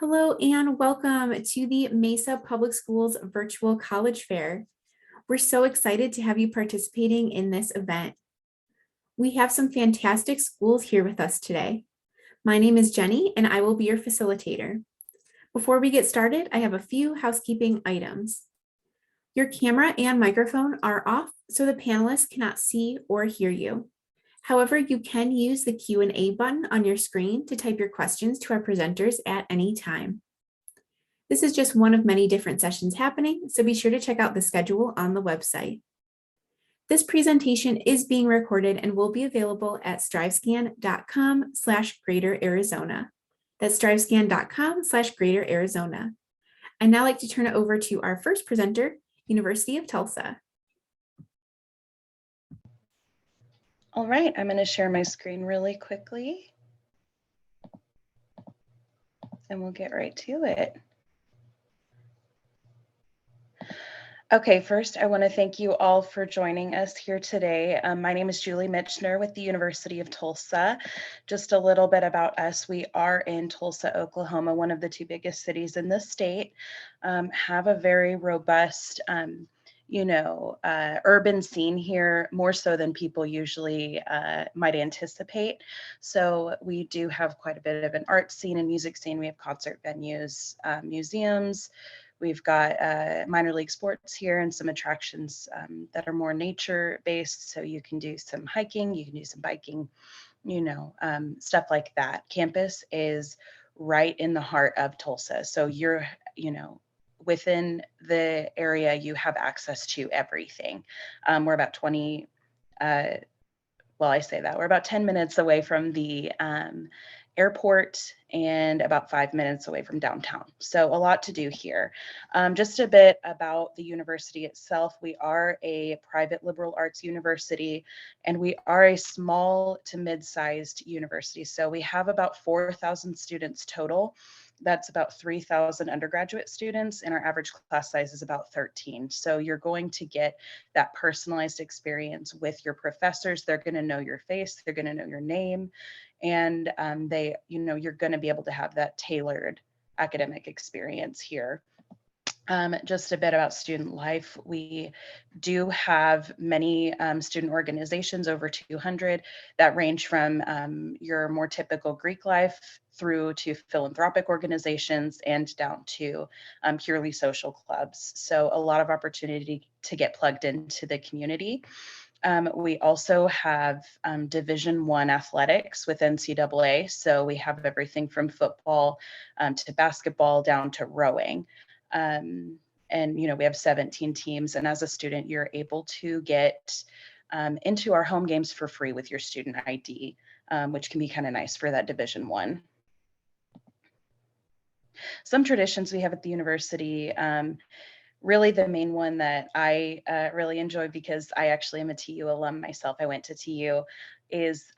Hello and welcome to the Mesa Public Schools Virtual College Fair. We're so excited to have you participating in this event. We have some fantastic schools here with us today. My name is Jenny and I will be your facilitator. Before we get started, I have a few housekeeping items. Your camera and microphone are off so the panelists cannot see or hear you. However, you can use the Q&A button on your screen to type your questions to our presenters at any time. This is just one of many different sessions happening, so be sure to check out the schedule on the website. This presentation is being recorded and will be available at strivescan.com/Greater Arizona. That's strivescan.com/Greater Arizona. I'd now like to turn it over to our first presenter, University of Tulsa. All right, I'm going to share my screen really quickly and we'll get right to it. Okay, first, I want to thank you all for joining us here today. My name is Julie Mitchner with the University of Tulsa. Just a little bit about us. We are in Tulsa, Oklahoma, one of the two biggest cities in the state, have a very robust urban scene here, more so than people usually might anticipate. So we do have quite a bit of an art scene and music scene. We have concert venues, museums. We've got minor league sports here and some attractions that are more nature based. So you can do some hiking, you can do some biking, stuff like that. Campus is right in the heart of Tulsa. So you're, within the area, you have access to everything. We're about 20, we're about 10 minutes away from the airport and about 5 minutes away from downtown. So a lot to do here. Just a bit about the university itself. We are a private liberal arts university, and we are a small to mid-sized university. So we have about 4,000 students total. That's about 3,000 undergraduate students, and our average class size is about 13. So you're going to get that personalized experience with your professors. They're going to know your face, they're going to know your name, and you're going to be able to have that tailored academic experience here. Just a bit about student life. We do have many student organizations, over 200, that range from your more typical Greek life through to philanthropic organizations and down to purely social clubs. So a lot of opportunity to get plugged into the community. We also have Division I athletics with NCAA. So we have everything from football to basketball down to rowing. And we have 17 teams. And as a student, you're able to get into our home games for free with your student ID, which can be kind of nice for that Division I. Some traditions we have at the university. Really, the main one that I really enjoy, because I actually am a TU alum myself, I went to TU, is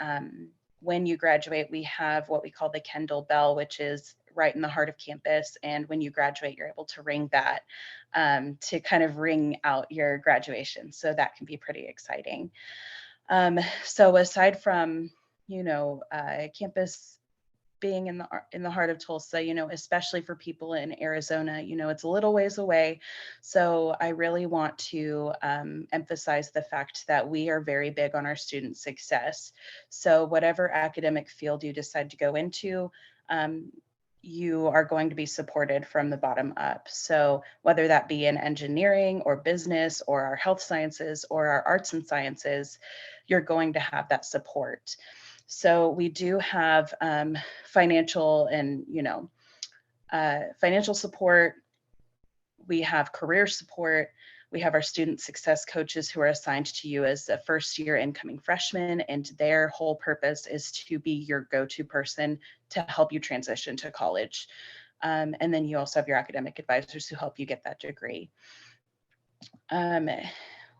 when you graduate, we have what we call the Kendall Bell, which is right in the heart of campus. And when you graduate, you're able to ring that to kind of ring out your graduation. So that can be pretty exciting. So aside from, campus being in the heart of Tulsa, especially for people in Arizona, it's a little ways away. So I really want to emphasize the fact that we are very big on our student success. So whatever academic field you decide to go into, you are going to be supported from the bottom up. So whether that be in engineering or business or our health sciences or our arts and sciences, you're going to have that support. So we do have financial support. We have career support. We have our student success coaches who are assigned to you as a first-year incoming freshman, and their whole purpose is to be your go-to person to help you transition to college. And then you also have your academic advisors who help you get that degree.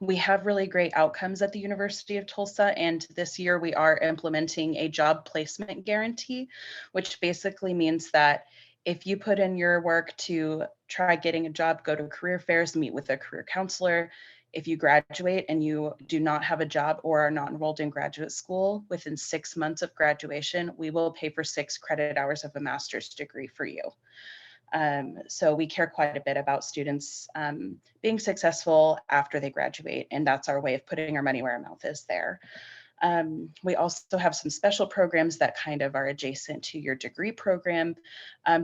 We have really great outcomes at the University of Tulsa, and this year we are implementing a job placement guarantee, which basically means that if you put in your work to try getting a job, go to career fairs, meet with a career counselor, If you graduate and you do not have a job or are not enrolled in graduate school within 6 months of graduation, we will pay for 6 credit hours of a master's degree for you. So we care quite a bit about students being successful after they graduate, and that's our way of putting our money where our mouth is there. We also have some special programs that kind of are adjacent to your degree program,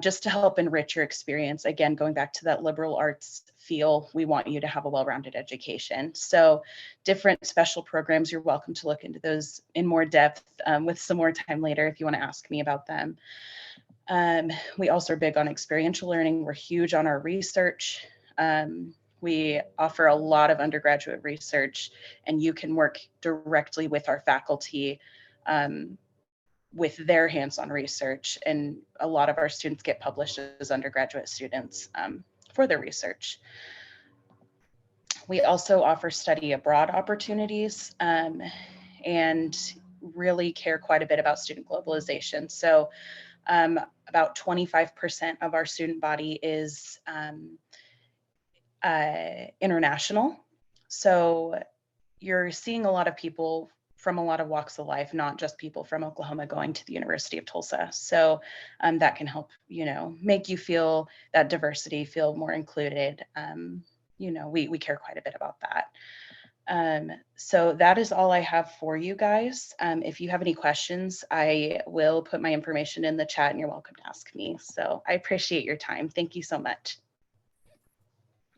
just to help enrich your experience. Again, going back to that liberal arts feel, we want you to have a well-rounded education. So different special programs, you're welcome to look into those in more depth with some more time later if you want to ask me about them. We also are big on experiential learning. We're huge on our research. We offer a lot of undergraduate research, and you can work directly with our faculty with their hands-on research. And a lot of our students get published as undergraduate students for their research. We also offer study abroad opportunities and really care quite a bit about student globalization. So about 25% of our student body is international. So you're seeing a lot of people from a lot of walks of life, not just people from Oklahoma going to the University of Tulsa. So that can help, make you feel that diversity, feel more included. We care quite a bit about that. So that is all I have for you guys. If you have any questions, I will put my information in the chat and you're welcome to ask me. So I appreciate your time. Thank you so much.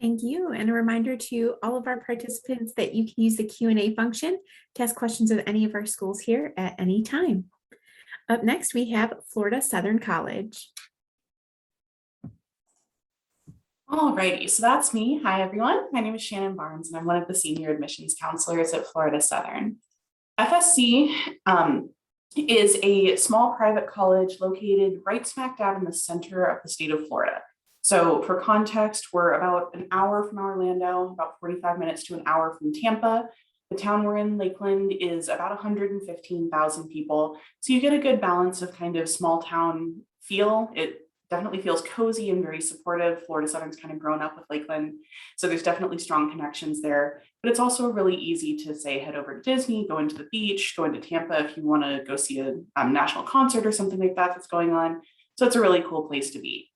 Thank you. And a reminder to all of our participants that you can use the Q&A function to ask questions of any of our schools here at any time. Up next, we have Florida Southern College. Alrighty, so that's me. Hi, everyone. My name is Shannon Barnes, and I'm one of the senior admissions counselors at Florida Southern. FSC is a small private college located right smack dab in the center of the state of Florida. So for context, we're about an hour from Orlando, about 45 minutes to an hour from Tampa. The town we're in, Lakeland, is about 115,000 people. So you get a good balance of kind of small town feel. It definitely feels cozy and very supportive. Florida Southern's kind of grown up with Lakeland, so there's definitely strong connections there. But it's also really easy to say head over to Disney, go into the beach, go into Tampa if you want to go see a national concert or something like that that's going on. So it's a really cool place to be.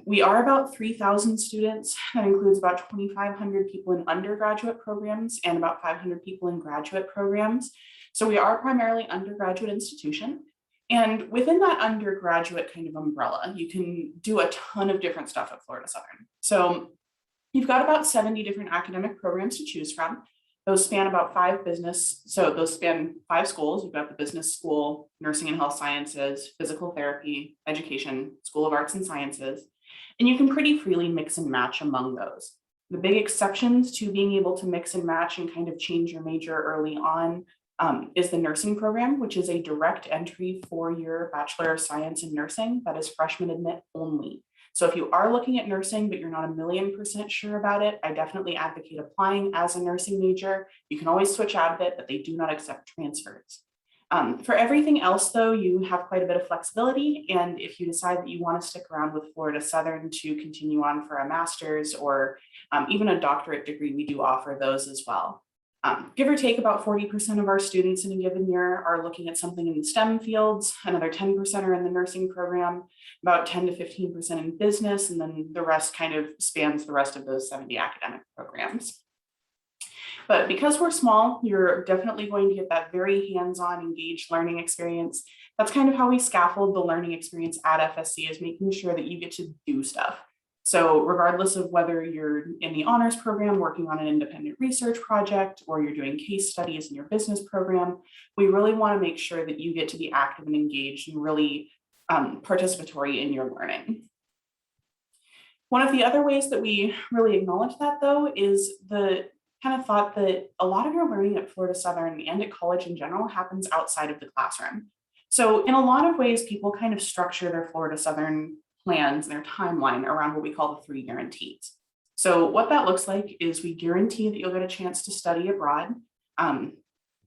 We are about 3,000 students. That includes about 2,500 people in undergraduate programs and about 500 people in graduate programs. So we are primarily undergraduate institution. And within that undergraduate kind of umbrella, you can do a ton of different stuff at Florida Southern. So you've got about 70 different academic programs to choose from. Those span about 5 business. So those span 5 schools. You've got the business school, nursing and health sciences, physical therapy, education, school of arts and sciences. And you can pretty freely mix and match among those. The big exceptions to being able to mix and match and kind of change your major early on is the nursing program, which is a direct entry 4-year Bachelor of Science in Nursing that is freshman admit only. So if you are looking at nursing, but you're not 1,000,000% sure about it, I definitely advocate applying as a nursing major. You can always switch out of it, but they do not accept transfers. For everything else, though, you have quite a bit of flexibility. And if you decide that you want to stick around with Florida Southern to continue on for a master's or even a doctorate degree, we do offer those as well. Give or take, about 40% of our students in a given year are looking at something in the STEM fields, another 10% are in the nursing program, about 10 to 15% in business, and then the rest kind of spans the rest of those 70 academic programs. But because we're small, you're definitely going to get that very hands-on, engaged learning experience. That's kind of how we scaffold the learning experience at FSC, is making sure that you get to do stuff. So regardless of whether you're in the honors program working on an independent research project or you're doing case studies in your business program, we really want to make sure that you get to be active and engaged and really participatory in your learning. One of the other ways that we really acknowledge that, though, is the kind of thought that a lot of your learning at Florida Southern and at college in general happens outside of the classroom. So in a lot of ways, people kind of structure their Florida Southern plans and their timeline around what we call the 3 guarantees. So what that looks like is we guarantee that you'll get a chance to study abroad.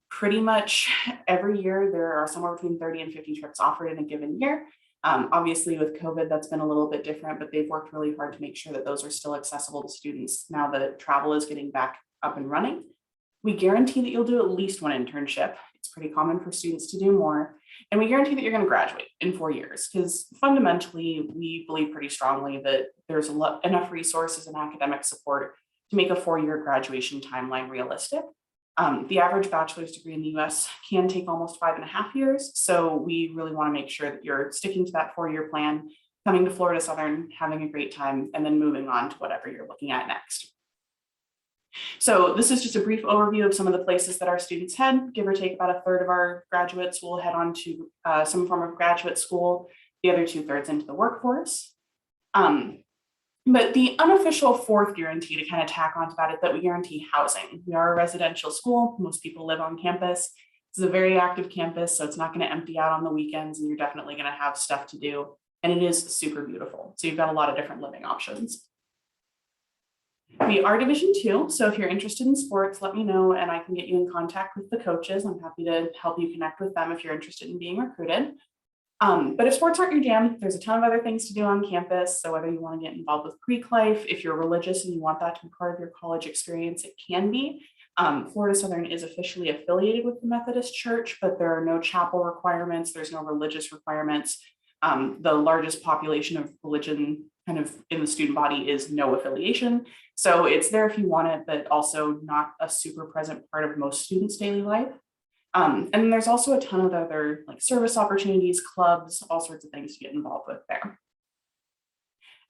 Pretty much every year, there are somewhere between 30 and 50 trips offered in a given year. Obviously with COVID, that's been a little bit different, but they've worked really hard to make sure that those are still accessible to students now that travel is getting back up and running. We guarantee that you'll do at least one internship. It's pretty common for students to do more. And we guarantee that you're going to graduate in 4 years, because fundamentally, we believe pretty strongly that there's enough resources and academic support to make a 4-year graduation timeline realistic. The average bachelor's degree in the US can take almost 5.5 years. So we really want to make sure that you're sticking to that 4-year plan, coming to Florida Southern, having a great time, and then moving on to whatever you're looking at next. So this is just a brief overview of some of the places that our students head. Give or take about a third of our graduates will head on to some form of graduate school, the other 2/3 into the workforce. But the unofficial fourth guarantee to kind of tack onto that is that we guarantee housing. We are a residential school. Most people live on campus. This is a very active campus, so it's not going to empty out on the weekends, and you're definitely going to have stuff to do. And it is super beautiful. So you've got a lot of different living options. We are Division II, so if you're interested in sports, let me know and I can get you in contact with the coaches. I'm happy to help you connect with them if you're interested in being recruited. But if sports aren't your jam, there's a ton of other things to do on campus. So whether you want to get involved with Greek life, if you're religious and you want that to be part of your college experience, it can be. Florida Southern is officially affiliated with the Methodist Church, but there are no chapel requirements. There's no religious requirements. The largest population of religion kind of in the student body is no affiliation. So it's there if you want it, but also not a super present part of most students' daily life. And there's also a ton of other like service opportunities, clubs, all sorts of things to get involved with there.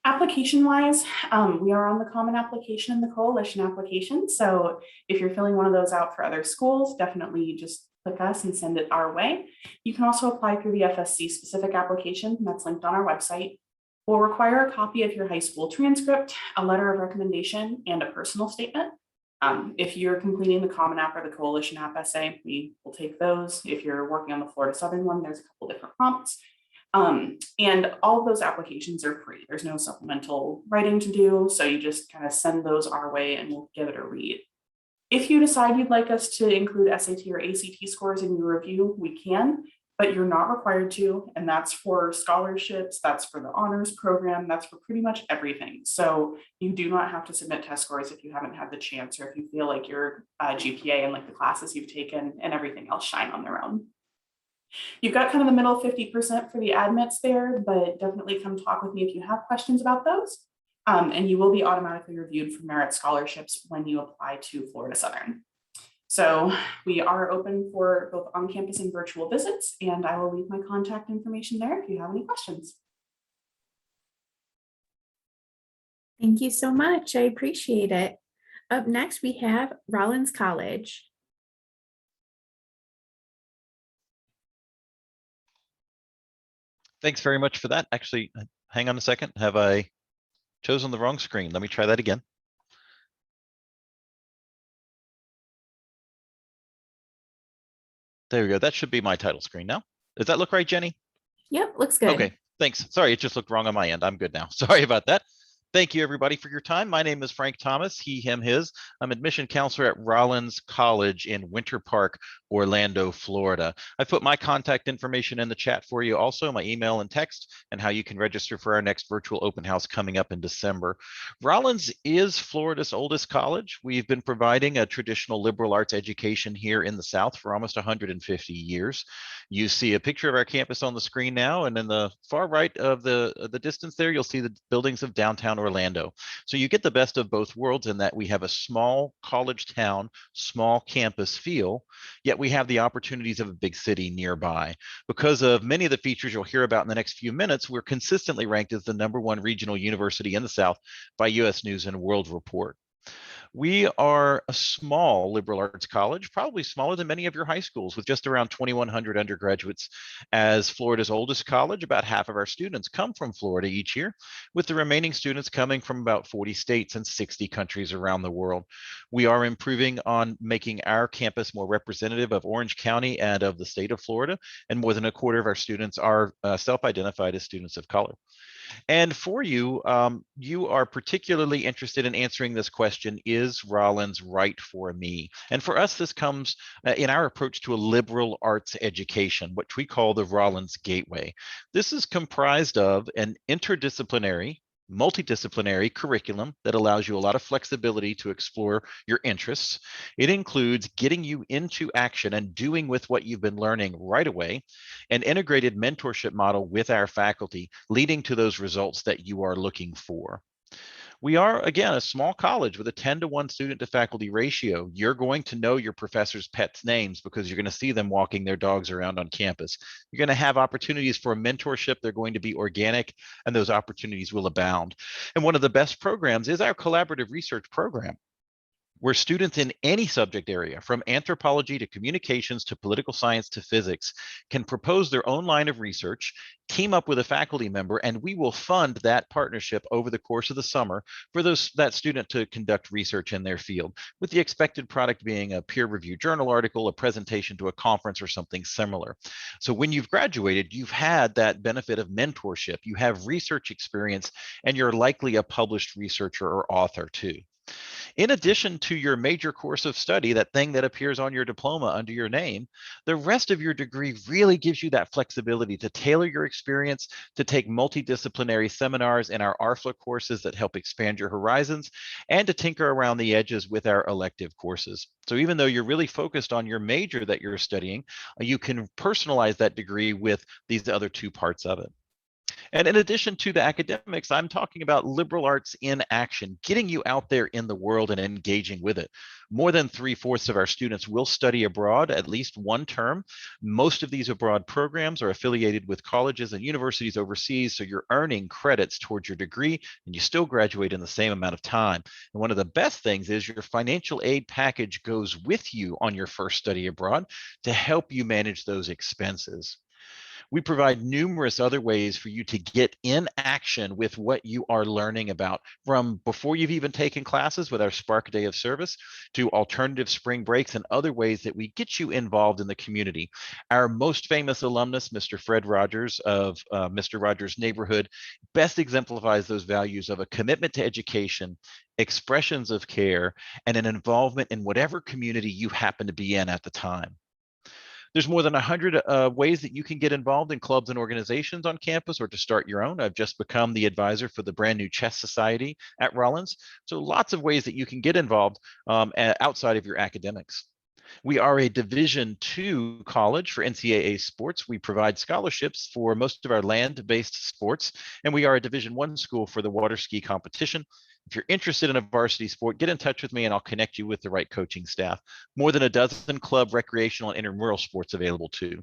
Application wise, we are on the common application and the coalition application. So if you're filling one of those out for other schools, definitely just click us and send it our way. You can also apply through the FSC specific application that's linked on our website. We'll require a copy of your high school transcript, a letter of recommendation, and a personal statement. If you're completing the Common App or the Coalition App essay, we will take those. If you're working on the Florida Southern one, there's a couple different prompts. And all of those applications are free. There's no supplemental writing to do. So you just kind of send those our way and we'll give it a read. If you decide you'd like us to include SAT or ACT scores in your review, we can, but you're not required to. And that's for scholarships, that's for the honors program, that's for pretty much everything. So you do not have to submit test scores if you haven't had the chance, or if you feel like your GPA and like the classes you've taken and everything else shine on their own. You've got kind of the middle 50% for the admits there, but definitely come talk with me if you have questions about those. And you will be automatically reviewed for merit scholarships when you apply to Florida Southern. So we are open for both on-campus and virtual visits, and I will leave my contact information there if you have any questions. Thank you so much. I appreciate it. Up next, we have Rollins College. Thanks very much for that. Actually, hang on a second. Have I chosen the wrong screen? Let me try that again. There we go. That should be my title screen now. Does that look right, Jenny? Yep, looks good. Okay, thanks. Sorry, it just looked wrong on my end. I'm good now. Sorry about that. Thank you, everybody, for your time. My name is Frank Thomas, he, him, his. I'm admission counselor at Rollins College in Winter Park, Orlando, Florida. I put my contact information in the chat for you also, my email and text, and how you can register for our next virtual open house coming up in December. Rollins is Florida's oldest college. We've been providing a traditional liberal arts education here in the South for almost 150 years. You see a picture of our campus on the screen now, and in the far right of the distance there, you'll see the buildings of downtown Orlando. So you get the best of both worlds in that we have a small college town, small campus feel, yet we have the opportunities of a big city nearby. Because of many of the features you'll hear about in the next few minutes, we're consistently ranked as the #1 regional university in the South by US News and World Report. We are a small liberal arts college, probably smaller than many of your high schools, with just around 2,100 undergraduates. As Florida's oldest college, about half of our students come from Florida each year, with the remaining students coming from about 40 states and 60 countries around the world. We are improving on making our campus more representative of Orange County and of the state of Florida, and more than a quarter of our students are self-identified as students of color. And for you, you are particularly interested in answering this question: is Rollins right for me? And for us, this comes in our approach to a liberal arts education, which we call the Rollins Gateway. This is comprised of an interdisciplinary multidisciplinary curriculum that allows you a lot of flexibility to explore your interests. It includes getting you into action and doing with what you've been learning right away, an integrated mentorship model with our faculty, leading to those results that you are looking for. We are, again, a small college with a 10-to-1 student to faculty ratio. You're going to know your professors' pets' names because you're going to see them walking their dogs around on campus. You're going to have opportunities for mentorship. They're going to be organic, and those opportunities will abound. And one of the best programs is our collaborative research program, where students in any subject area, from anthropology to communications to political science to physics, can propose their own line of research, team up with a faculty member, and we will fund that partnership over the course of the summer for that student to conduct research in their field, with the expected product being a peer-reviewed journal article, a presentation to a conference, or something similar. So when you've graduated, you've had that benefit of mentorship, you have research experience, and you're likely a published researcher or author too. In addition to your major course of study, that thing that appears on your diploma under your name, the rest of your degree really gives you that flexibility to tailor your experience, to take multidisciplinary seminars in our ARFLA courses that help expand your horizons, and to tinker around the edges with our elective courses. So even though you're really focused on your major that you're studying, you can personalize that degree with these other two parts of it. And in addition to the academics, I'm talking about liberal arts in action, getting you out there in the world and engaging with it. More than 3/4 of our students will study abroad at least one term. Most of these abroad programs are affiliated with colleges and universities overseas, so you're earning credits towards your degree and you still graduate in the same amount of time. And one of the best things is your financial aid package goes with you on your first study abroad to help you manage those expenses. We provide numerous other ways for you to get in action with what you are learning about, from before you've even taken classes with our Spark Day of Service to alternative spring breaks and other ways that we get you involved in the community. Our most famous alumnus, Mr. Fred Rogers of Mr. Rogers Neighborhood, best exemplifies those values of a commitment to education, expressions of care, and an involvement in whatever community you happen to be in at the time. There's more than 100 ways that you can get involved in clubs and organizations on campus or to start your own. I've just become the advisor for the brand new chess society at Rollins. So lots of ways that you can get involved outside of your academics. We are a Division II college for NCAA sports. We provide scholarships for most of our land-based sports, and we are a Division I school for the water ski competition. If you're interested in a varsity sport, get in touch with me and I'll connect you with the right coaching staff. More than a dozen club, recreational, and intramural sports available too.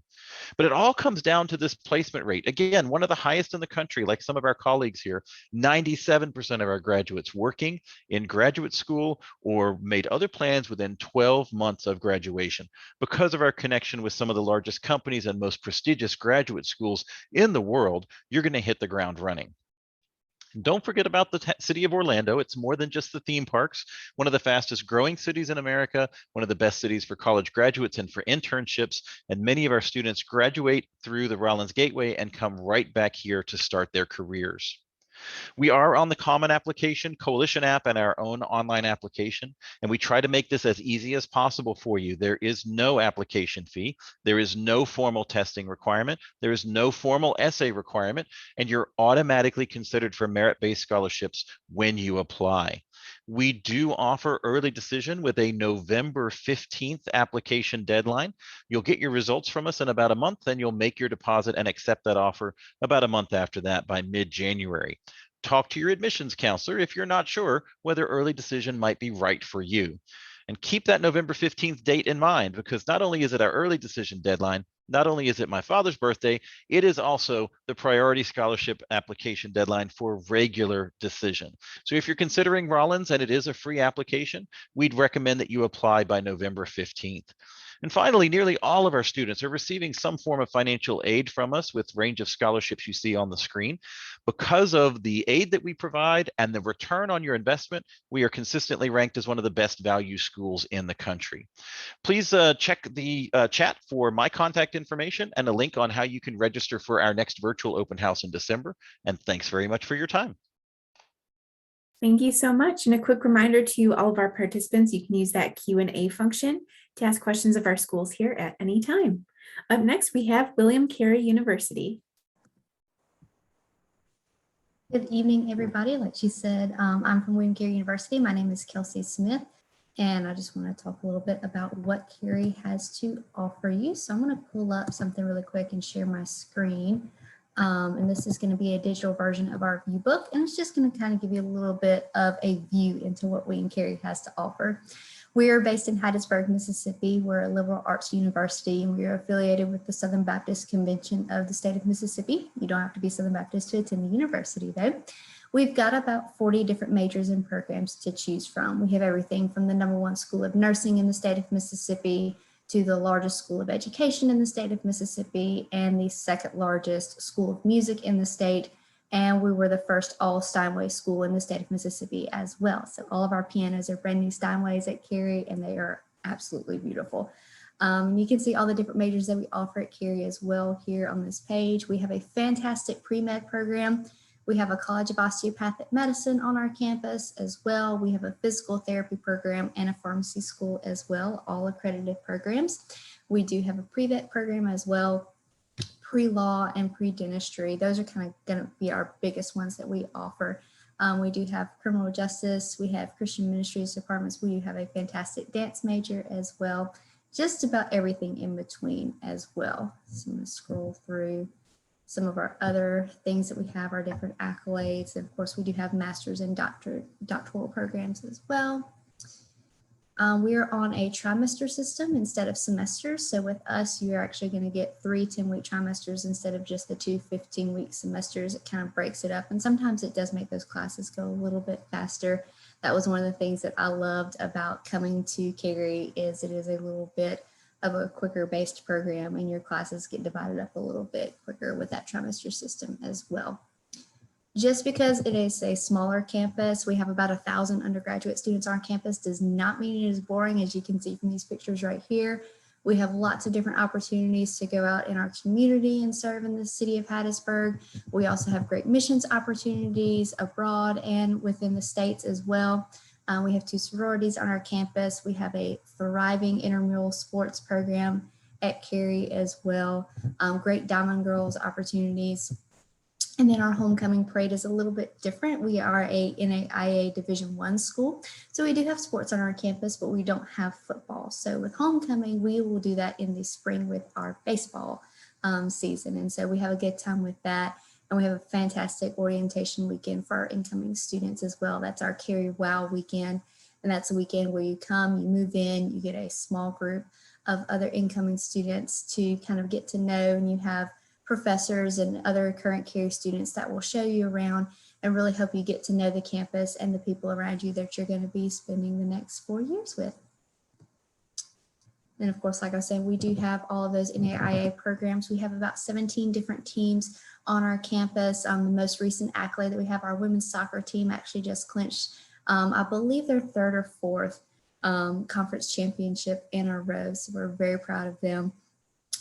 But it all comes down to this placement rate. Again, one of the highest in the country, like some of our colleagues here. 97% of our graduates working in graduate school or made other plans within 12 months of graduation. Because of our connection with some of the largest companies and most prestigious graduate schools in the world, you're going to hit the ground running. Don't forget about the city of Orlando. It's more than just the theme parks. One of the fastest growing cities in America, one of the best cities for college graduates and for internships. And many of our students graduate through the Rollins Gateway and come right back here to start their careers. We are on the Common Application, Coalition app, and our own online application, and we try to make this as easy as possible for you. There is no application fee. There is no formal testing requirement. There is no formal essay requirement, and you're automatically considered for merit-based scholarships when you apply. We do offer early decision with a November 15th application deadline. You'll get your results from us in about a month, then you'll make your deposit and accept that offer about a month after that, by mid-January. Talk to your admissions counselor if you're not sure whether early decision might be right for you. And keep that November 15th date in mind, because not only is it our early decision deadline, not only is it my father's birthday, it is also the priority scholarship application deadline for regular decision. So if you're considering Rollins and it is a free application, we'd recommend that you apply by November 15th. And finally, nearly all of our students are receiving some form of financial aid from us with range of scholarships you see on the screen. Because of the aid that we provide and the return on your investment, we are consistently ranked as one of the best value schools in the country. Please check the chat for my contact information and a link on how you can register for our next virtual open house in December. And thanks very much for your time. Thank you so much. And a quick reminder to all of our participants, you can use that Q&A function to ask questions of our schools here at any time. Up next, we have William Carey University. Good evening, everybody. Like she said, I'm from William Carey University. My name is Kelsey Smith, and I just want to talk a little bit about what Carey has to offer you. So I'm going to pull up something really quick and share my screen. And this is going to be a digital version of our view book, and it's just going to kind of give you a little bit of a view into what William Carey has to offer. We are based in Hattiesburg, Mississippi. We're a liberal arts university, and we are affiliated with the Southern Baptist Convention of the state of Mississippi. You don't have to be Southern Baptist to attend the university, though. We've got about 40 different majors and programs to choose from. We have everything from the #1 school of nursing in the state of Mississippi to the largest school of education in the state of Mississippi and the second largest school of music in the state. And we were the first all Steinway school in the state of Mississippi as well. So all of our pianos are brand new Steinways at Carey, and they are absolutely beautiful. You can see all the different majors that we offer at Carey as well here on this page. We have a fantastic pre-med program. We have a College of Osteopathic Medicine on our campus as well. We have a physical therapy program and a pharmacy school as well, all accredited programs. We do have a pre-vet program as well, pre-law and pre-dentistry. Those are kind of going to be our biggest ones that we offer. We do have criminal justice. We have Christian ministries departments. We do have a fantastic dance major as well. Just about everything in between as well. So I'm going to scroll through some of our other things that we have, our different accolades. And of course, we do have master's and doctoral programs as well. We are on a trimester system instead of semesters. So with us, you're actually going to get 3 10-week trimesters instead of just the 2 15-week semesters. It kind of breaks it up. And sometimes it does make those classes go a little bit faster. That was one of the things that I loved about coming to Carey is it is a little bit of a quicker based program, and your classes get divided up a little bit quicker with that trimester system as well. Just because it is a smaller campus, we have about 1,000 undergraduate students on campus, does not mean it is boring, as you can see from these pictures right here. We have lots of different opportunities to go out in our community and serve in the city of Hattiesburg. We also have great missions opportunities abroad and within the states as well. We have 2 sororities on our campus. We have a thriving intramural sports program at Carey as well. Great Diamond Girls opportunities. And then our homecoming parade is a little bit different. We are a NAIA Division I school. So we do have sports on our campus, but we don't have football. So with homecoming, we will do that in the spring with our baseball season. And so we have a good time with that. And we have a fantastic orientation weekend for our incoming students as well. That's our Carey Wow weekend. And that's a weekend where you come, you move in, you get a small group of other incoming students to kind of get to know, and you have professors and other current Carey students that will show you around and really help you get to know the campus and the people around you that you're going to be spending the next 4 years with. And of course, like I said, we do have all of those NAIA programs. We have about 17 different teams on our campus. The most recent accolade that we have, our women's soccer team actually just clinched, I believe their 3rd or 4th conference championship in a row. So we're very proud of them.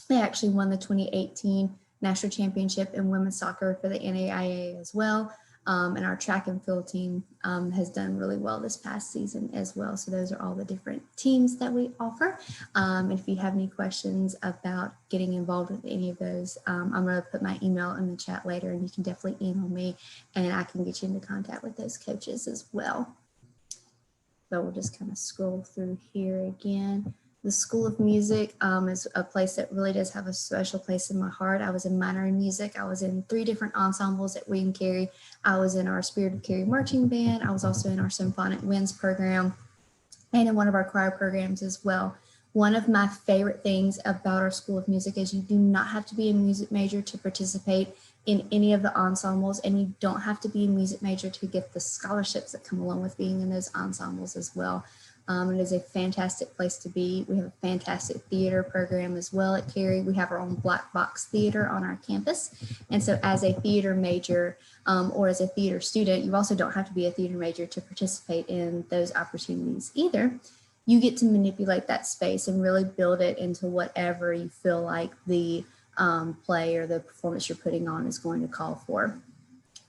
They actually won the 2018 national championship in women's soccer for the NAIA as well. And our track and field team has done really well this past season as well. So those are all the different teams that we offer. If you have any questions about getting involved with any of those, I'm going to put my email in the chat later, and you can definitely email me and I can get you into contact with those coaches as well. So we'll just kind of scroll through here again. The School of Music is a place that really does have a special place in my heart. I was in minor in music. I was in 3 different ensembles at William Carey. I was in our Spirit of Carey marching band. I was also in our Symphonic Winds program and in one of our choir programs as well. One of my favorite things about our School of Music is you do not have to be a music major to participate in any of the ensembles, and you don't have to be a music major to get the scholarships that come along with being in those ensembles as well. It is a fantastic place to be. We have a fantastic theater program as well at Carey. We have our own black box theater on our campus. And so as a theater major or as a theater student, you also don't have to be a theater major to participate in those opportunities either. You get to manipulate that space and really build it into whatever you feel like the play or the performance you're putting on is going to call for.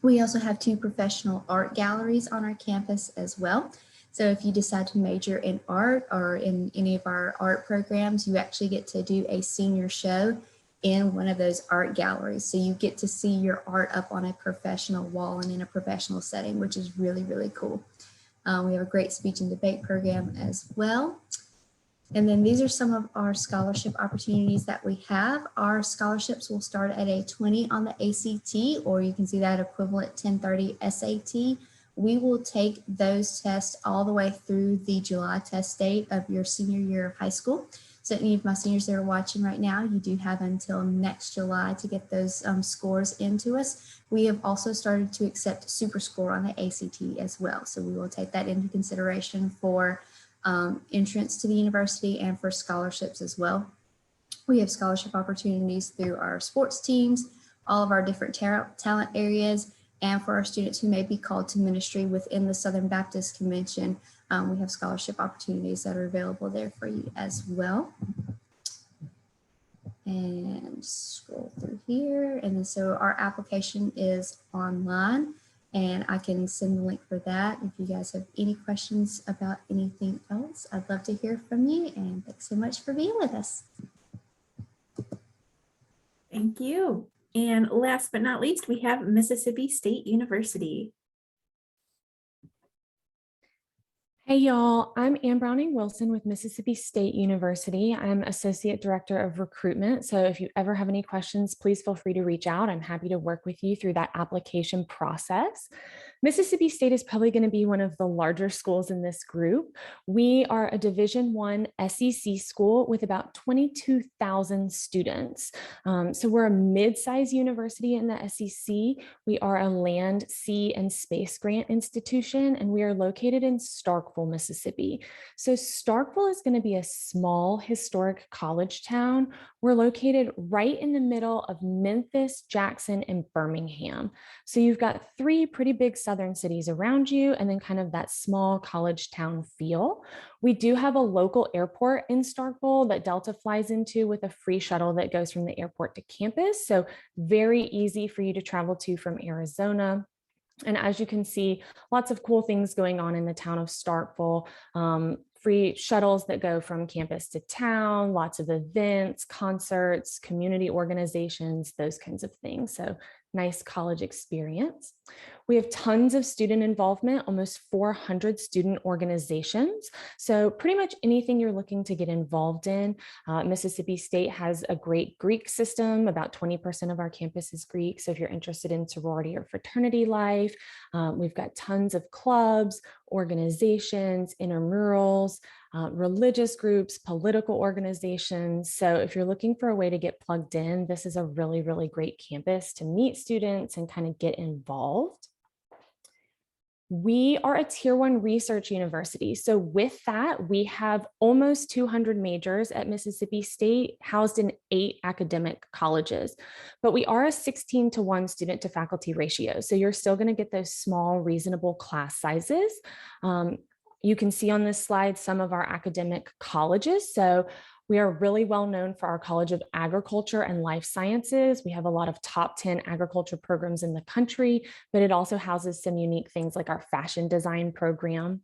We also have 2 professional art galleries on our campus as well. So if you decide to major in art or in any of our art programs, you actually get to do a senior show in one of those art galleries. So you get to see your art up on a professional wall and in a professional setting, which is really, really cool. We have a great speech and debate program as well. And then these are some of our scholarship opportunities that we have. Our scholarships will start at a 20 on the ACT, or you can see that equivalent 1030 SAT. We will take those tests all the way through the July test date of your senior year of high school. So any of my seniors that are watching right now, you do have until next July to get those scores into us. We have also started to accept super score on the ACT as well. So we will take that into consideration for entrance to the university and for scholarships as well. We have scholarship opportunities through our sports teams, all of our different talent areas, and for our students who may be called to ministry within the Southern Baptist Convention, we have scholarship opportunities that are available there for you as well. And scroll through here. And then so our application is online, and I can send the link for that. If you guys have any questions about anything else, I'd love to hear from you. And thanks so much for being with us. Thank you. And last but not least, we have Mississippi State University. Hey y'all, I'm Ann Browning Wilson with Mississippi State University. I'm Associate Director of Recruitment. So if you ever have any questions, please feel free to reach out. I'm happy to work with you through that application process. Mississippi State is probably going to be one of the larger schools in this group. We are a Division I SEC school with about 22,000 students. So we're a mid-sized university in the SEC. We are a land, sea, and space grant institution, and we are located in Starkville, Mississippi. So Starkville is going to be a small historic college town. We're located right in the middle of Memphis, Jackson, and Birmingham. So you've got three pretty big southern cities around you, and then kind of that small college town feel. We do have a local airport in Starkville that Delta flies into with a free shuttle that goes from the airport to campus. So very easy for you to travel to from Arizona. And as you can see, lots of cool things going on in the town of Starkville. Free shuttles that go from campus to town, lots of events, concerts, community organizations, those kinds of things. So nice college experience. We have tons of student involvement, almost 400 student organizations. So pretty much anything you're looking to get involved in. Mississippi State has a great Greek system. About 20% of our campus is Greek. So if you're interested in sorority or fraternity life, we've got tons of clubs, organizations, intramurals, religious groups, political organizations. So if you're looking for a way to get plugged in, this is a really, really great campus to meet students and kind of get involved. We are a Tier 1 research university. So with that, we have almost 200 majors at Mississippi State housed in 8 academic colleges, but we are a 16:1 student to faculty ratio. So you're still going to get those small, reasonable class sizes. You can see on this slide some of our academic colleges. So we are really well known for our College of Agriculture and Life Sciences. We have a lot of top 10 agriculture programs in the country, but it also houses some unique things like our fashion design program.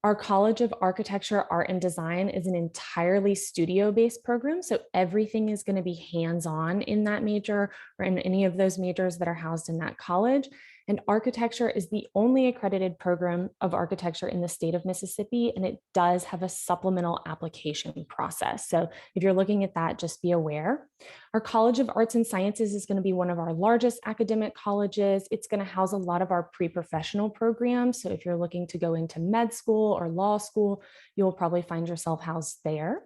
Our College of Architecture, Art, and Design is an entirely studio-based program. So everything is going to be hands-on in that major or in any of those majors that are housed in that college. And architecture is the only accredited program of architecture in the state of Mississippi, and it does have a supplemental application process. So if you're looking at that, just be aware. Our College of Arts and Sciences is going to be one of our largest academic colleges. It's going to house a lot of our pre-professional programs. So if you're looking to go into med school or law school, you'll probably find yourself housed there.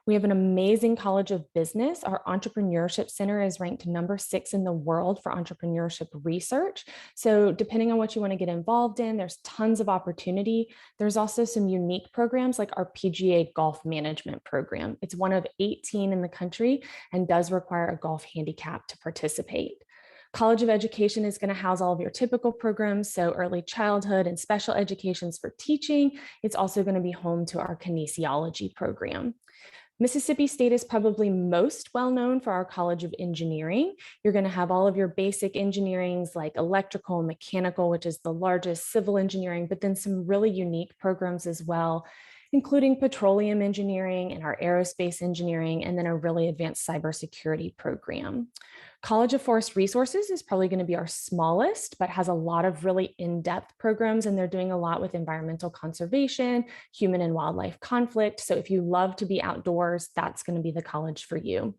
We have an amazing College of Business. Our Entrepreneurship Center is ranked number 6 in the world for entrepreneurship research. So depending on what you want to get involved in, there's tons of opportunity. There's also some unique programs like our PGA Golf Management Program. It's one of 18 in the country and does require a golf handicap to participate. College of Education is going to house all of your typical programs, so early childhood and special educations for teaching. It's also going to be home to our kinesiology program. Mississippi State is probably most well known for our College of Engineering. You're going to have all of your basic engineerings like electrical and mechanical, which is the largest, civil engineering, but then some really unique programs as well. including petroleum engineering and our aerospace engineering, and then a really advanced cybersecurity program. College of Forest Resources is probably going to be our smallest, but has a lot of really in-depth programs, and they're doing a lot with environmental conservation, human and wildlife conflict. So if you love to be outdoors, that's going to be the college for you.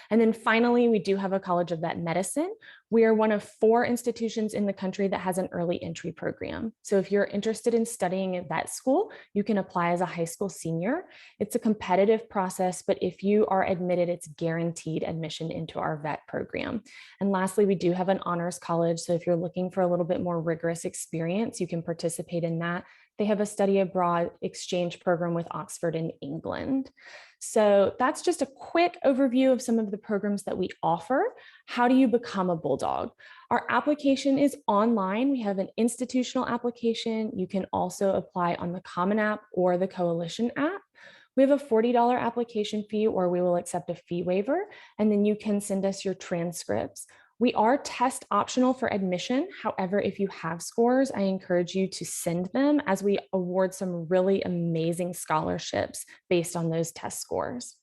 And then finally, we do have a College of Vet Medicine. We are one of 4 institutions in the country that has an early entry program. So if you're interested in studying at vet school, you can apply as a high school senior. It's a competitive process, but if you are admitted, it's guaranteed admission into our vet program. And lastly, we do have an honors college. So if you're looking for a little bit more rigorous experience, you can participate in that. They have a study abroad exchange program with Oxford in England. So that's just a quick overview of some of the programs that we offer. How do you become a Bulldog? Our application is online. We have an institutional application. You can also apply on the Common App or the Coalition app. We have a $40 application fee, or we will accept a fee waiver, and then you can send us your transcripts. We are test optional for admission. However, if you have scores, I encourage you to send them, as we award some really amazing scholarships based on those test scores.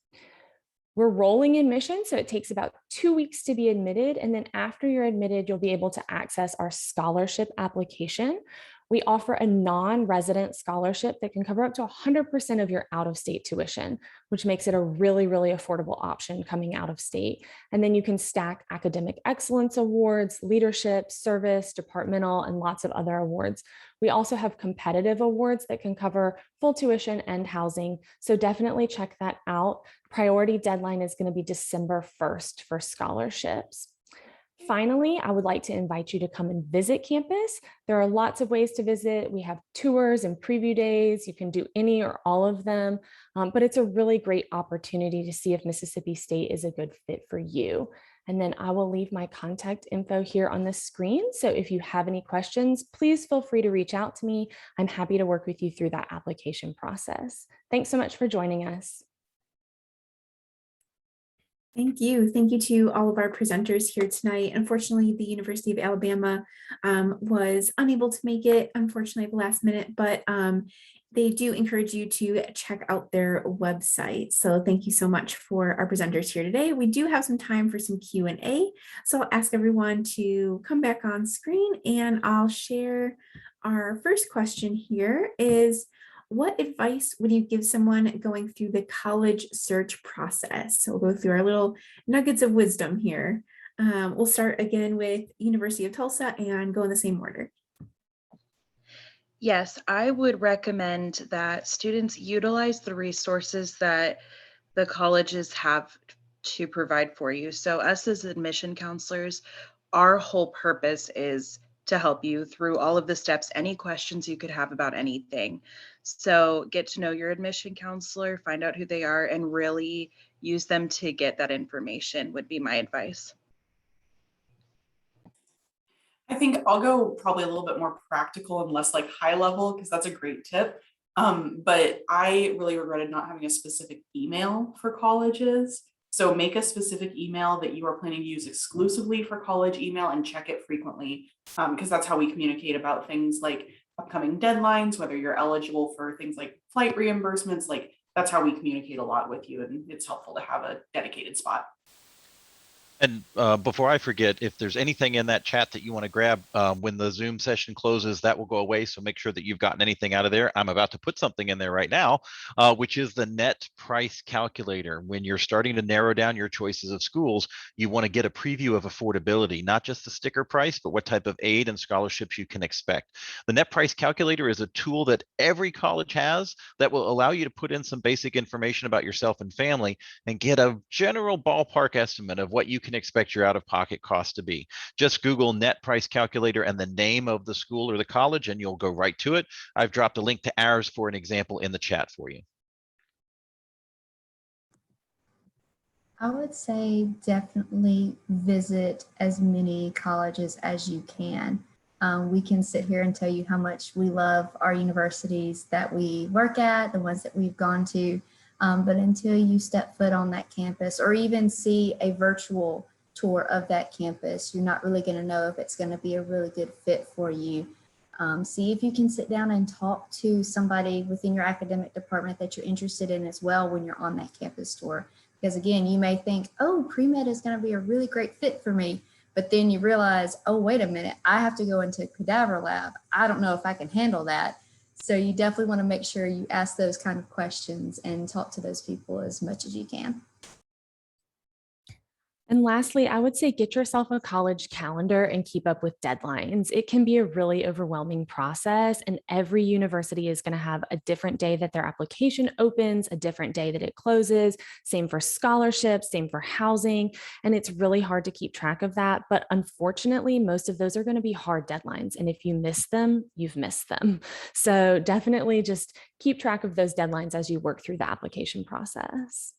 We're rolling admission, so it takes about 2 weeks to be admitted. And then after you're admitted, you'll be able to access our scholarship application. We offer a non-resident scholarship that can cover up to 100% of your out-of-state tuition, which makes it a really, really affordable option coming out of state. And then you can stack academic excellence awards, leadership, service, departmental, and lots of other awards. We also have competitive awards that can cover full tuition and housing. So definitely check that out. Priority deadline is going to be December 1st for scholarships. Finally, I would like to invite you to come and visit campus. There are lots of ways to visit. We have tours and preview days. You can do any or all of them, but it's a really great opportunity to see if Mississippi State is a good fit for you. And then I will leave my contact info here on the screen. So if you have any questions, please feel free to reach out to me. I'm happy to work with you through that application process. Thanks so much for joining us. Thank you. Thank you to all of our presenters here tonight. Unfortunately, the University of Alabama was unable to make it, unfortunately, at the last minute, but they do encourage you to check out their website. So thank you so much for our presenters here today. We do have some time for some Q&A. So I'll ask everyone to come back on screen, and I'll share our first question here is, what advice would you give someone going through the college search process? So we'll go through our little nuggets of wisdom here. We'll start again with University of Tulsa and go in the same order. Yes, I would recommend that students utilize the resources that the colleges have to provide for you. So us as admission counselors, our whole purpose is to help you through all of the steps, any questions you could have about anything. So get to know your admission counselor, find out who they are, and really use them to get that information would be my advice. I think I'll go probably a little bit more practical and less like high level, because that's a great tip. But I really regretted not having a specific email for colleges. So make a specific email that you are planning to use exclusively for college email and check it frequently, because that's how we communicate about things like upcoming deadlines, whether you're eligible for things like flight reimbursements. Like that's how we communicate a lot with you, and it's helpful to have a dedicated spot. And before I forget, if there's anything in that chat that you want to grab when the Zoom session closes, that will go away. So make sure that you've gotten anything out of there. I'm about to put something in there right now, which is the net price calculator. When you're starting to narrow down your choices of schools, you want to get a preview of affordability, not just the sticker price, but what type of aid and scholarships you can expect. The net price calculator is a tool that every college has that will allow you to put in some basic information about yourself and family and get a general ballpark estimate of what you can expect your out-of-pocket cost to be. Just Google net price calculator and the name of the school or the college, and you'll go right to it. I've dropped a link to ours for an example in the chat for you. I would say definitely visit as many colleges as you can. We can sit here and tell you how much we love our universities that we work at, the ones that we've gone to. But until you step foot on that campus or even see a virtual tour of that campus, you're not really going to know if it's going to be a really good fit for you. See if you can sit down and talk to somebody within your academic department that you're interested in as well when you're on that campus tour. Because again, you may think, oh, pre-med is going to be a really great fit for me. But then you realize, oh, wait a minute, I have to go into a cadaver lab. I don't know if I can handle that. So you definitely want to make sure you ask those kind of questions and talk to those people as much as you can. And lastly, I would say get yourself a college calendar and keep up with deadlines. It can be a really overwhelming process, and every university is going to have a different day that their application opens, a different day that it closes. Same for scholarships, same for housing. And it's really hard to keep track of that. But unfortunately, most of those are going to be hard deadlines. And if you miss them, you've missed them. So definitely just keep track of those deadlines as you work through the application process.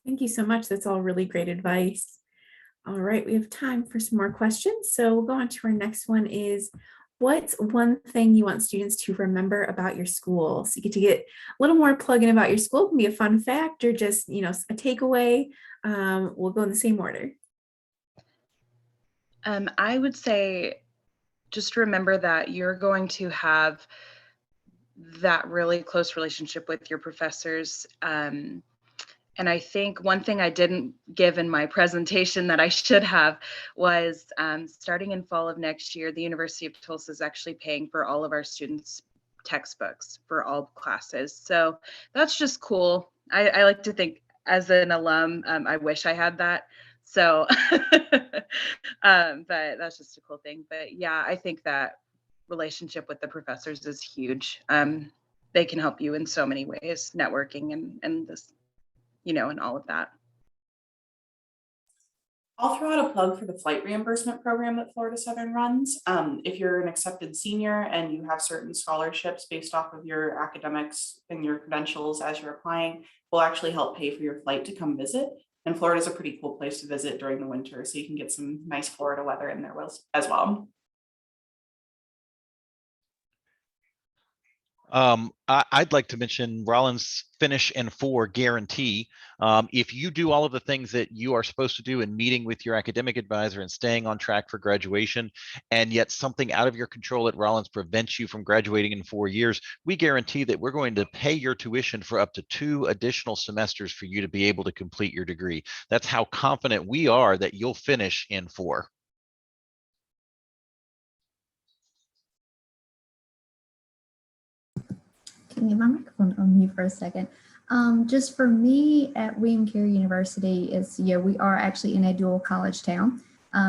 Thank you so much. That's all really great advice. All right, we have time for some more questions. So we'll go on to our next one is, what's one thing you want students to remember about your school? So you get to get a little more plug-in about your school. It can be a fun fact or just, a takeaway. We'll go in the same order. I would say just remember that you're going to have that really close relationship with your professors. And I think one thing I didn't give in my presentation that I should have was starting in fall of next year, the University of Tulsa is actually paying for all of our students' textbooks for all classes. So that's just cool. I like to think as an alum, I wish I had that. So, but that's just a cool thing. But yeah, I think that relationship with the professors is huge. They can help you in so many ways, networking and this, and all of that. I'll throw out a plug for the flight reimbursement program that Florida Southern runs. If you're an accepted senior and you have certain scholarships based off of your academics and your credentials as you're applying, we'll actually help pay for your flight to come visit. And Florida is a pretty cool place to visit during the winter, so you can get some nice Florida weather in there as well. I'd like to mention Rollins Finish in 4 guarantee. If you do all of the things that you are supposed to do in meeting with your academic advisor and staying on track for graduation, and yet something out of your control at Rollins prevents you from graduating in 4 years, we guarantee that we're going to pay your tuition for up to 2 additional semesters for you to be able to complete your degree. That's how confident we are that you'll finish in 4. Can you get my microphone on mute for a second? Just for me at Carey University we are actually in a dual college town.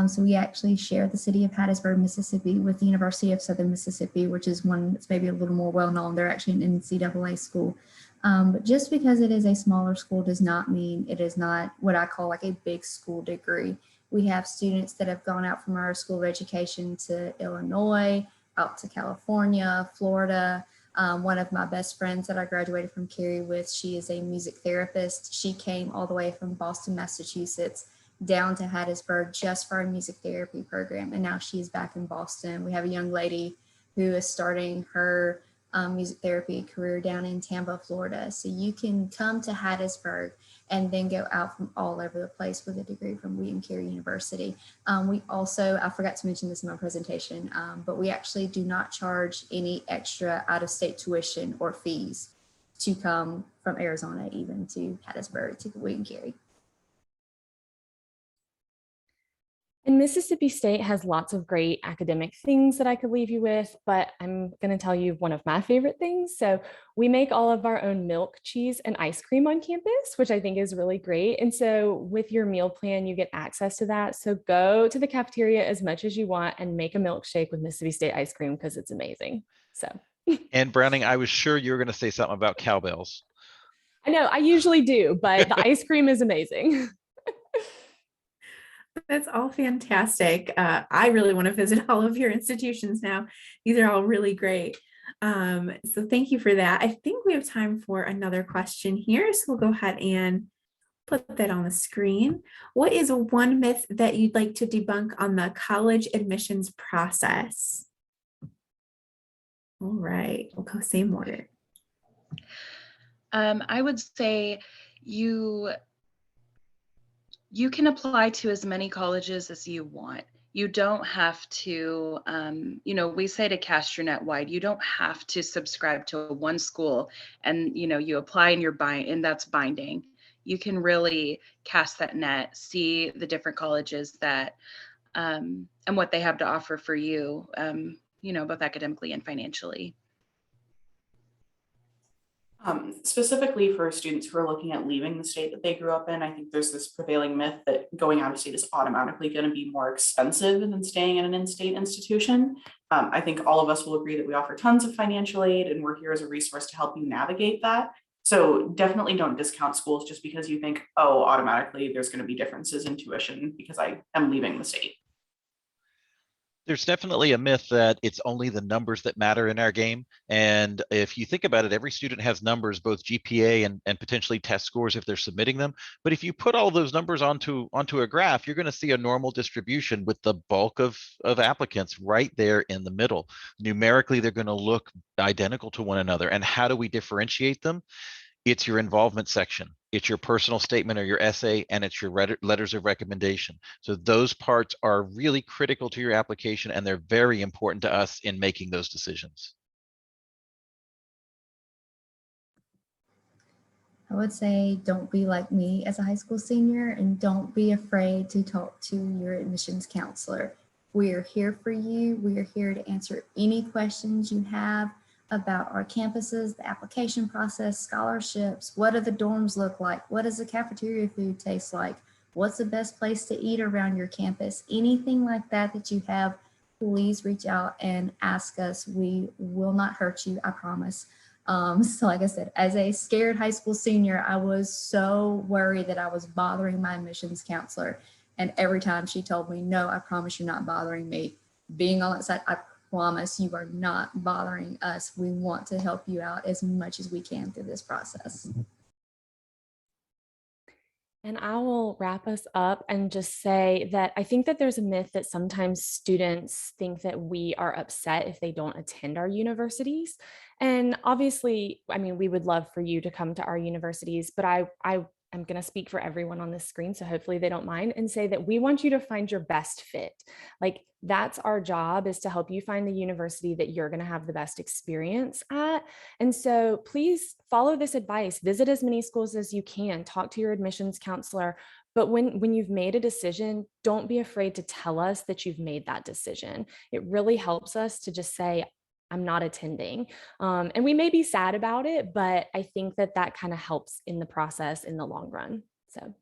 So we actually share the city of Hattiesburg, Mississippi with the University of Southern Mississippi, which is one that's maybe a little more well-known. They're actually an NCAA school. But just because it is a smaller school does not mean it is not what I call like a big school degree. We have students that have gone out from our school of education to Illinois, out to California, Florida. One of my best friends that I graduated from Carey with, she is a music therapist. She came all the way from Boston, Massachusetts, down to Hattiesburg just for our music therapy program. And now she is back in Boston. We have a young lady who is starting her music therapy career down in Tampa, Florida. So you can come to Hattiesburg and then go out from all over the place with a degree from Carey University. We also, I forgot to mention this in my presentation, but we actually do not charge any extra out-of-state tuition or fees to come from Arizona even to Hattiesburg to Carey. And Mississippi State has lots of great academic things that I could leave you with, but I'm going to tell you one of my favorite things. So we make all of our own milk, cheese, and ice cream on campus, which I think is really great. And so with your meal plan, you get access to that. So go to the cafeteria as much as you want and make a milkshake with Mississippi State ice cream because it's amazing. So. And Browning, I was sure you were going to say something about cowbells. I know, I usually do, but the ice cream is amazing. That's all fantastic. I really want to visit all of your institutions now. These are all really great. So thank you for that. I think we have time for another question here. So we'll go ahead and put that on the screen. What is one myth that you'd like to debunk on the college admissions process? All right, we'll go same order. I would say you can apply to as many colleges as you want. You don't have to, we say to cast your net wide. You don't have to subscribe to one school and, you apply and and that's binding. You can really cast that net, see the different colleges that, and what they have to offer for you, both academically and financially. Specifically for students who are looking at leaving the state that they grew up in, I think there's this prevailing myth that going out of state is automatically going to be more expensive than staying in an in-state institution. I think all of us will agree that we offer tons of financial aid and we're here as a resource to help you navigate that. So definitely don't discount schools just because you think, oh, automatically there's going to be differences in tuition because I am leaving the state. There's definitely a myth that it's only the numbers that matter in our game. And if you think about it, every student has numbers, both GPA and potentially test scores if they're submitting them. But if you put all those numbers onto a graph, you're going to see a normal distribution with the bulk of applicants right there in the middle. Numerically, they're going to look identical to one another. And how do we differentiate them? It's your involvement section, it's your personal statement or your essay, and it's your letters of recommendation. So those parts are really critical to your application, and they're very important to us in making those decisions. I would say don't be like me as a high school senior, and don't be afraid to talk to your admissions counselor. We are here for you. We are here to answer any questions you have about our campuses, the application process, scholarships, what do the dorms look like? What does the cafeteria food taste like? What's the best place to eat around your campus? Anything like that you have, please reach out and ask us. We will not hurt you, I promise. So like I said, as a scared high school senior, I was so worried that I was bothering my admissions counselor. And every time she told me, no, I promise you're not bothering me. Being on that side, I promise you are not bothering us. We want to help you out as much as we can through this process. And I will wrap us up and just say that I think that there's a myth that sometimes students think that we are upset if they don't attend our universities. And obviously, I mean, we would love for you to come to our universities, but I'm going to speak for everyone on this screen, so hopefully they don't mind, and say that we want you to find your best fit. Like, that's our job, is to help you find the university that you're going to have the best experience at. And so please follow this advice. Visit as many schools as you can. Talk to your admissions counselor. But when you've made a decision, don't be afraid to tell us that you've made that decision. It really helps us to just say, I'm not attending. And we may be sad about it, but I think that that kind of helps in the process in the long run. So.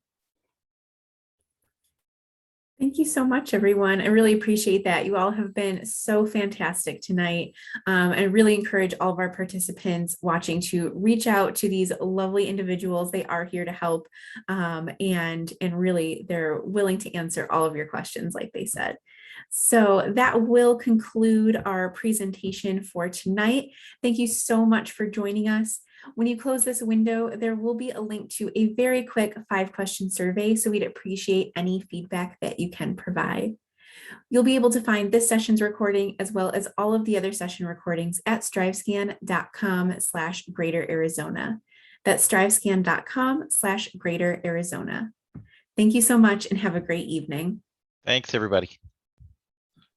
Thank you so much, everyone. I really appreciate that. You all have been so fantastic tonight. I really encourage all of our participants watching to reach out to these lovely individuals. They are here to help, and really they're willing to answer all of your questions, like they said. So that will conclude our presentation for tonight. Thank you so much for joining us. When you close this window, there will be a link to a very quick 5-question survey, so we'd appreciate any feedback that you can provide. You'll be able to find this session's recording as well as all of the other session recordings at strivescan.com/Greater Arizona. That's strivescan.com/Greater Arizona. Thank you so much and have a great evening. Thanks, everybody.